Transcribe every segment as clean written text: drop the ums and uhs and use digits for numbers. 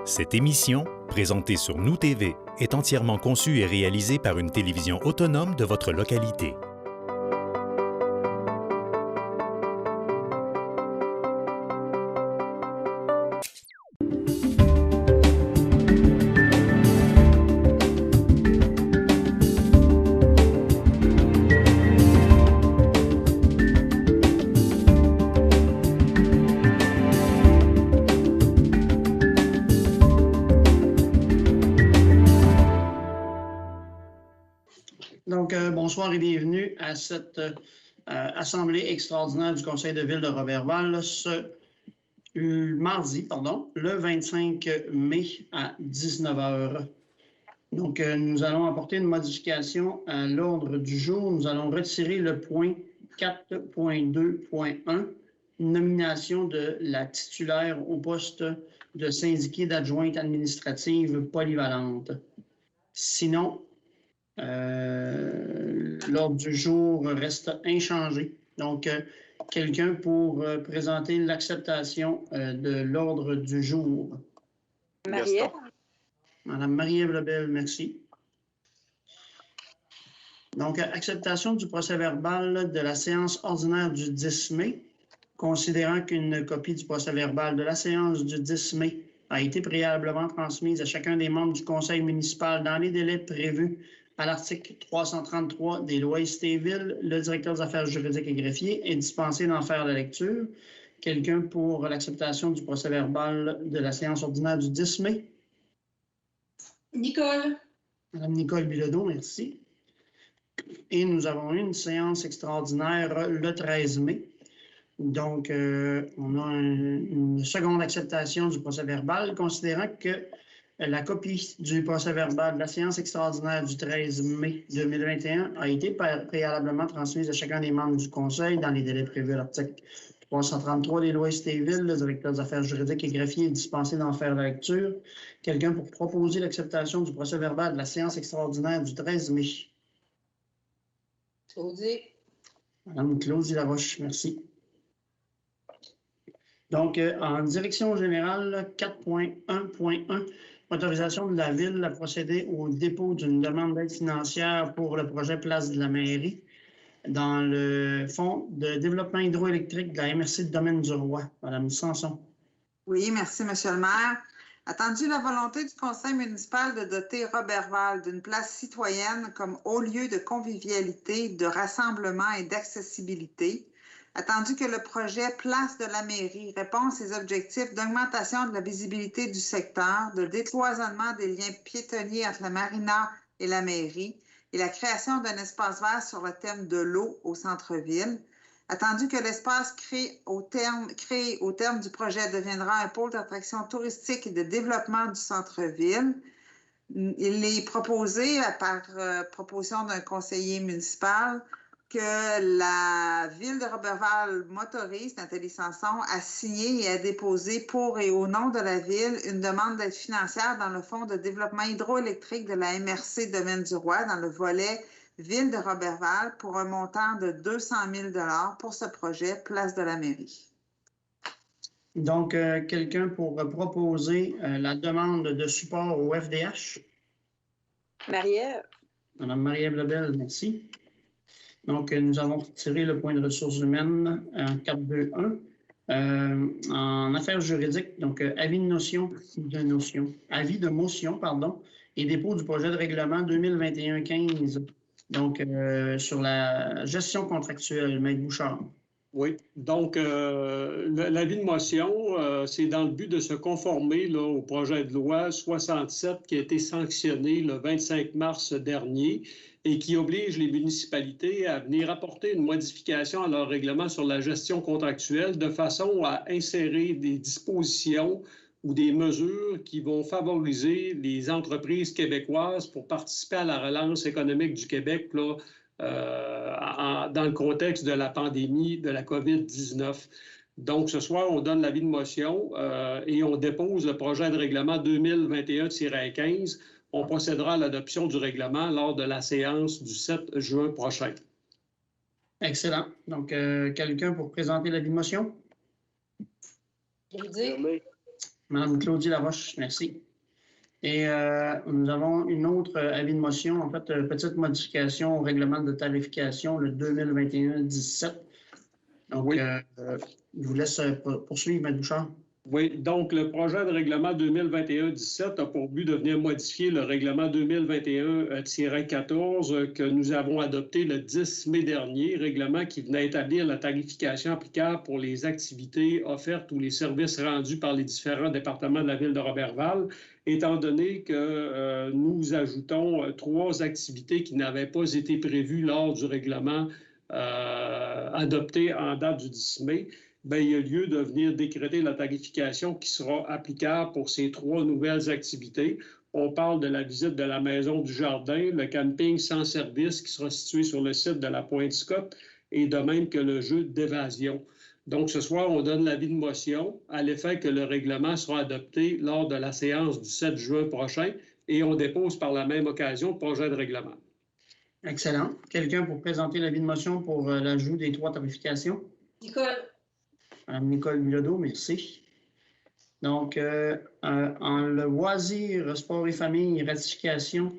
Cette émission, présentée sur Nous TV, est entièrement conçue et réalisée par une télévision autonome de votre localité. Bonsoir et bienvenue à cette assemblée extraordinaire du Conseil de ville de Roberval ce mardi, le 25 mai à 19 h. Donc, nous allons apporter une modification à l'ordre du jour. Nous allons retirer le point 4.2.1, nomination de la titulaire au poste de syndiquée d'adjointe administrative polyvalente. Sinon, l'ordre du jour reste inchangé. Donc, quelqu'un pour présenter l'acceptation de l'ordre du jour. Marie-Ève. Madame Marie-Ève Lebel, merci. Donc, acceptation du procès-verbal de la séance ordinaire du 10 mai, considérant qu'une copie du procès-verbal de la séance du 10 mai a été préalablement transmise à chacun des membres du conseil municipal dans les délais prévus à l'article 333 des lois Estéville, le directeur des affaires juridiques et greffier est dispensé d'en faire la lecture. Quelqu'un pour l'acceptation du procès-verbal de la séance ordinaire du 10 mai? Nicole. Madame Nicole Bilodeau, merci. Et nous avons eu une séance extraordinaire le 13 mai. Donc, on a une seconde acceptation du procès-verbal, considérant que la copie du procès-verbal de la séance extraordinaire du 13 mai 2021 a été préalablement transmise à chacun des membres du Conseil dans les délais prévus à l'article 333 des lois Estéville. Le directeur des affaires juridiques et greffier est dispensé d'en faire la lecture. Quelqu'un pour proposer l'acceptation du procès-verbal de la séance extraordinaire du 13 mai? Claudie. Madame Claudie Laroche, merci. Donc, en direction générale 4.1.1, autorisation de la Ville à procéder au dépôt d'une demande d'aide financière pour le projet Place de la Mairie dans le Fonds de développement hydroélectrique de la MRC de Domaine-du-Roi. Madame Sanson. Oui, merci, Monsieur le maire. Attendu la volonté du Conseil municipal de doter Roberval d'une place citoyenne comme haut lieu de convivialité, de rassemblement et d'accessibilité, attendu que le projet Place de la Mairie répond à ses objectifs d'augmentation de la visibilité du secteur, de décloisonnement des liens piétonniers entre la marina et la mairie et la création d'un espace vert sur le thème de l'eau au centre-ville, attendu que l'espace créé au terme du projet deviendra un pôle d'attraction touristique et de développement du centre-ville, il est proposé, par proposition d'un conseiller municipal, que la Ville de Roberval m'autorise, Nathalie Sanson, à signer et à déposer pour et au nom de la Ville une demande d'aide financière dans le Fonds de développement hydroélectrique de la MRC Domaine-du-Roi dans le volet Ville de Roberval pour un montant de 200 000 $ pour ce projet Place de la Mairie. Donc, quelqu'un pour proposer la demande de support au FDH? Marie-Ève. Madame Marie-Ève Lebel, merci. Donc, nous avons retiré le point de ressources humaines en 4.2.1. En affaires juridiques, donc avis de motion, et dépôt du projet de règlement 2021-15, donc sur la gestion contractuelle. Maître Bouchard. Oui, donc l'avis de motion, c'est dans le but de se conformer là, au projet de loi 67 qui a été sanctionné le 25 mars dernier et qui oblige les municipalités à venir apporter une modification à leur règlement sur la gestion contractuelle de façon à insérer des dispositions ou des mesures qui vont favoriser les entreprises québécoises pour participer à la relance économique du Québec là, dans le contexte de la pandémie de la COVID-19. Donc, ce soir, on donne l'avis de motion et on dépose le projet de règlement 2021-15. On procédera à l'adoption du règlement lors de la séance du 7 juin prochain. Excellent. Donc, quelqu'un pour présenter l'avis de motion? Claudie. Madame Claudie Laroche, merci. Et nous avons une autre avis de motion, en fait, petite modification au règlement de tarification, le 2021-17. Donc, Oui. Je vous laisse poursuivre, M. Bouchard. Oui, donc le projet de règlement 2021-17 a pour but de venir modifier le règlement 2021-14 que nous avons adopté le 10 mai dernier, règlement qui venait établir la tarification applicable pour les activités offertes ou les services rendus par les différents départements de la ville de Roberval, étant donné que nous ajoutons 3 activités qui n'avaient pas été prévues lors du règlement adopté en date du 10 mai. Bien, il y a lieu de venir décréter la tarification qui sera applicable pour ces 3 nouvelles activités. On parle de la visite de la Maison du Jardin, le camping sans service qui sera situé sur le site de la Pointe-Scott et de même que le jeu d'évasion. Donc, ce soir, on donne l'avis de motion à l'effet que le règlement sera adopté lors de la séance du 7 juin prochain et on dépose par la même occasion le projet de règlement. Excellent. Quelqu'un pour présenter l'avis de motion pour l'ajout des 3 tarifications? Nicole. Madame Nicole Bilodeau, merci. Donc, en le loisir, sport et famille, ratification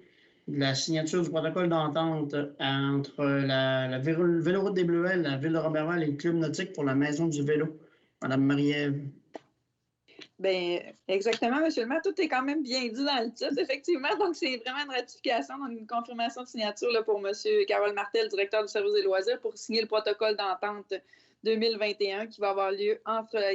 de la signature du protocole d'entente entre la Véloroute des Bleuets, la Ville de Roberval et le Club nautique pour la Maison du vélo. Madame Marie-Ève. Bien, exactement, M. le maire. Tout est quand même bien dit dans le titre, effectivement. Donc, c'est vraiment une ratification, une confirmation de signature là, pour M. Carole Martel, directeur du service des loisirs, pour signer le protocole d'entente 2021 qui va avoir lieu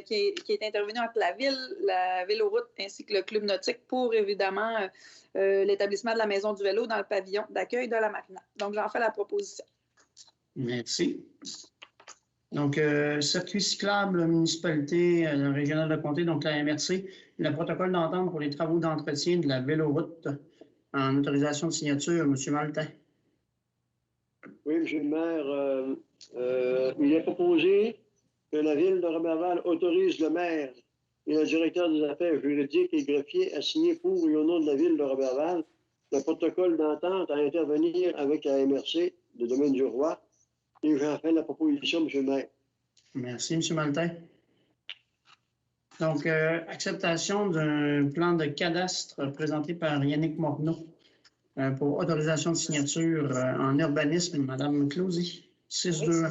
qui est intervenu entre la ville, la Véloroute ainsi que le Club nautique pour, évidemment, l'établissement de la Maison du vélo dans le pavillon d'accueil de la Marina. Donc, j'en fais la proposition. Merci. Donc, circuit cyclable, municipalité régionale de comté, donc la MRC, le protocole d'entente pour les travaux d'entretien de la Véloroute en autorisation de signature, M. Maltais. Oui, M. le maire, il est proposé que la Ville de Roberval autorise le maire et le directeur des affaires juridiques et greffiers à signer pour et au nom de la Ville de Roberval le protocole d'entente à intervenir avec la MRC de Domaine-du-Roi. Et j'en fais la proposition, M. le maire. Merci, M. Maltais. Donc, acceptation d'un plan de cadastre présenté par Yannick Morneau pour autorisation de signature en urbanisme. Madame Clausy, 6-2. Oui,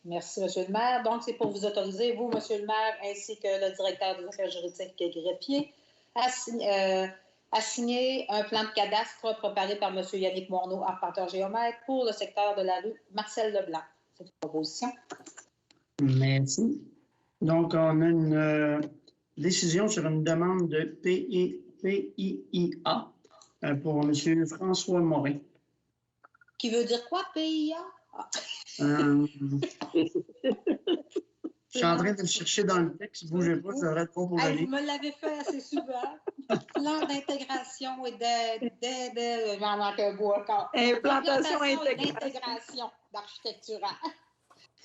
merci, M. le maire. Donc, c'est pour vous autoriser, vous, M. le maire, ainsi que le directeur des affaires juridiques et greffier, à signer un plan de cadastre préparé par M. Yannick Morneau, arpenteur géomètre, pour le secteur de la rue Marcel Leblanc. C'est une proposition. Merci. Donc, on a une décision sur une demande de PIA pour M. François Morin. Qui veut dire quoi, PIA? Je suis en train de le chercher dans le texte. Bougez pas, ça devrait être bon pour la vie. Vous me l'avez fait assez souvent. Plan d'intégration et d'aide. J'en manque un bout encore. Implantation et d'intégration d'architecturale.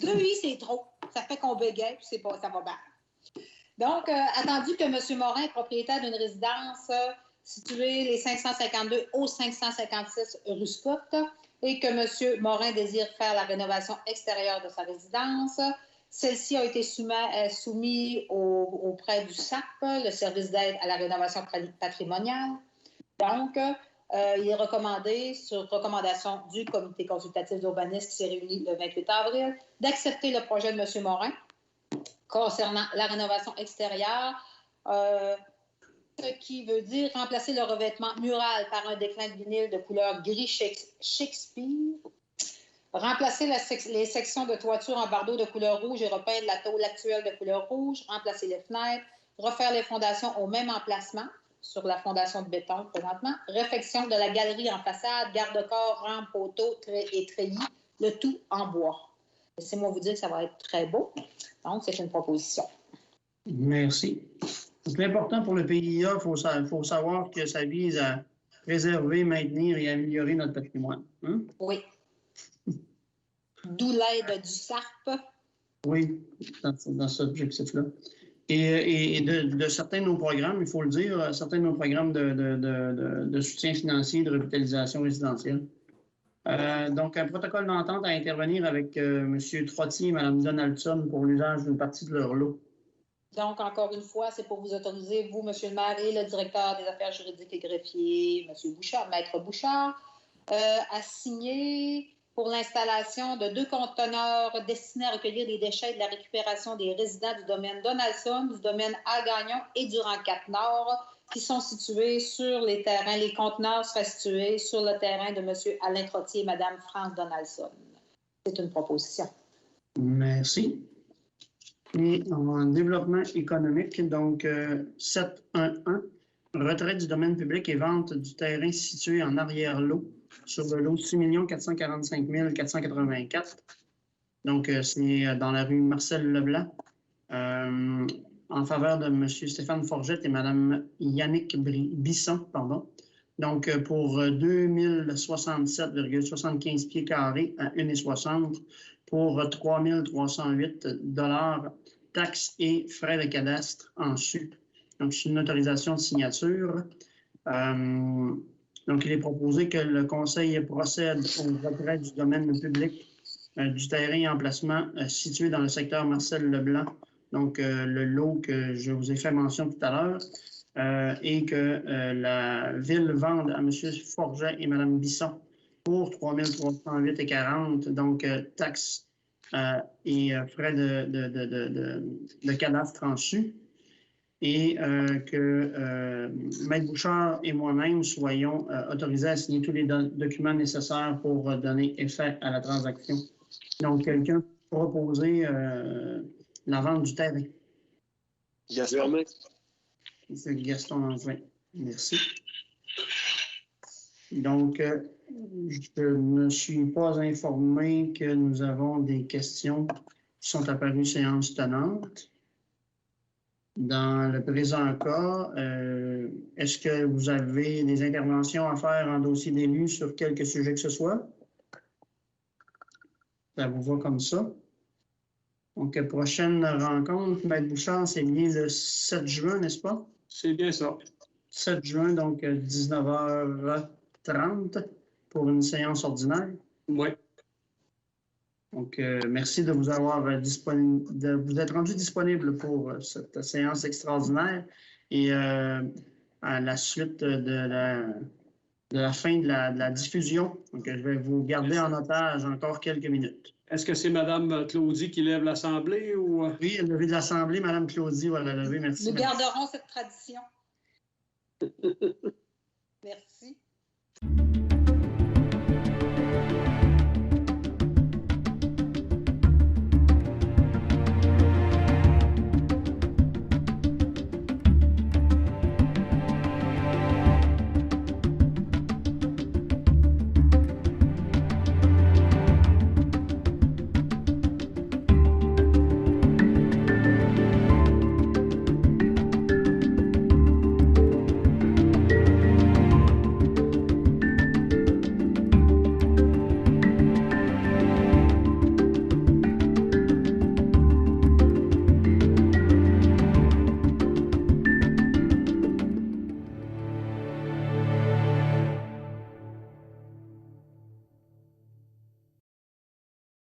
Oui, c'est trop. Ça fait qu'on bégaye, puis ça va bien. Donc, attendu que M. Morin est propriétaire d'une résidence située les 552 au 556 rue Scott et que M. Morin désire faire la rénovation extérieure de sa résidence, celle-ci a été soumise auprès du SAP, le service d'aide à la rénovation patrimoniale. Donc, il est recommandé, sur recommandation du comité consultatif d'urbanisme qui s'est réuni le 28 avril, d'accepter le projet de M. Morin concernant la rénovation extérieure, ce qui veut dire remplacer le revêtement mural par un déclin de vinyle de couleur gris Shakespeare, remplacer les sections de toiture en bardeaux de couleur rouge et repeindre la tôle actuelle de couleur rouge, remplacer les fenêtres, refaire les fondations au même emplacement, sur la fondation de béton présentement, réfection de la galerie en façade, garde-corps, rampe, poteau et treillis, le tout en bois. Laissez-moi vous dire que ça va être très beau. Donc, c'est une proposition. Merci. L'important pour le PIA, il faut savoir que ça vise à préserver, maintenir et améliorer notre patrimoine. Hein? Oui. D'où l'aide du SARP. Oui, dans cet objectif-là. Et de certains de nos programmes, il faut le dire, certains de nos programmes de soutien financier de revitalisation résidentielle. Donc, un protocole d'entente à intervenir avec M. Trottier et Mme Donaldson pour l'usage d'une partie de leur lot. Donc, encore une fois, c'est pour vous autoriser, vous, Monsieur le maire, et le directeur des affaires juridiques et greffier, Monsieur Bouchard, Maître Bouchard, à signer pour l'installation de 2 conteneurs destinés à recueillir des déchets de la récupération des résidents du domaine Donaldson, du domaine A-Gagnon et du rang 4 Nord, qui sont situés sur les terrains. Les conteneurs seraient situés sur le terrain de M. Alain Trottier et Mme France Donaldson. C'est une proposition. Merci. Et en développement économique, donc 711, retrait du domaine public et vente du terrain situé en arrière-lot sur le lot 6 445 484. Donc, c'est dans la rue Marcel Leblanc, en faveur de M. Stéphane Forgette et Mme Yannick Bisson, pardon. Donc, pour 2067,75 pieds carrés à 1,60 pour 3 308 $ taxes et frais de cadastre en su. Donc, c'est une autorisation de signature. Donc, il est proposé que le Conseil procède au retrait du domaine public du terrain emplacement situé dans le secteur Marcel Leblanc, donc le lot que je vous ai fait mention tout à l'heure, et que la Ville vende à M. Forget et Mme Bisson pour 3 308,40 $, donc taxes et frais de cadastre en su, et que Maître Bouchard et moi-même soyons autorisés à signer tous les documents nécessaires pour donner effet à la transaction. Donc, quelqu'un peut proposer la vente du terrain. Gaston. C'est Gaston Langevin. Merci. Donc, je ne suis pas informé que nous avons des questions qui sont apparues séance tenante. Dans le présent cas, est-ce que vous avez des interventions à faire en dossier d'élu sur quelque sujet que ce soit? Ça vous va comme ça? Donc, prochaine rencontre, Maître Bouchard, c'est bien le 7 juin, n'est-ce pas? C'est bien ça. 7 juin, donc 19h30 pour une séance ordinaire. Oui. Donc, merci de vous avoir de vous être rendu disponible pour cette séance extraordinaire et à la suite de la fin de la diffusion. Donc, je vais vous garder en otage encore quelques minutes. Est-ce que c'est Mme Claudie qui lève l'Assemblée ou... Oui, elle levée de l'Assemblée, Mme Claudie va la lever. Merci. Nous garderons cette tradition. Merci.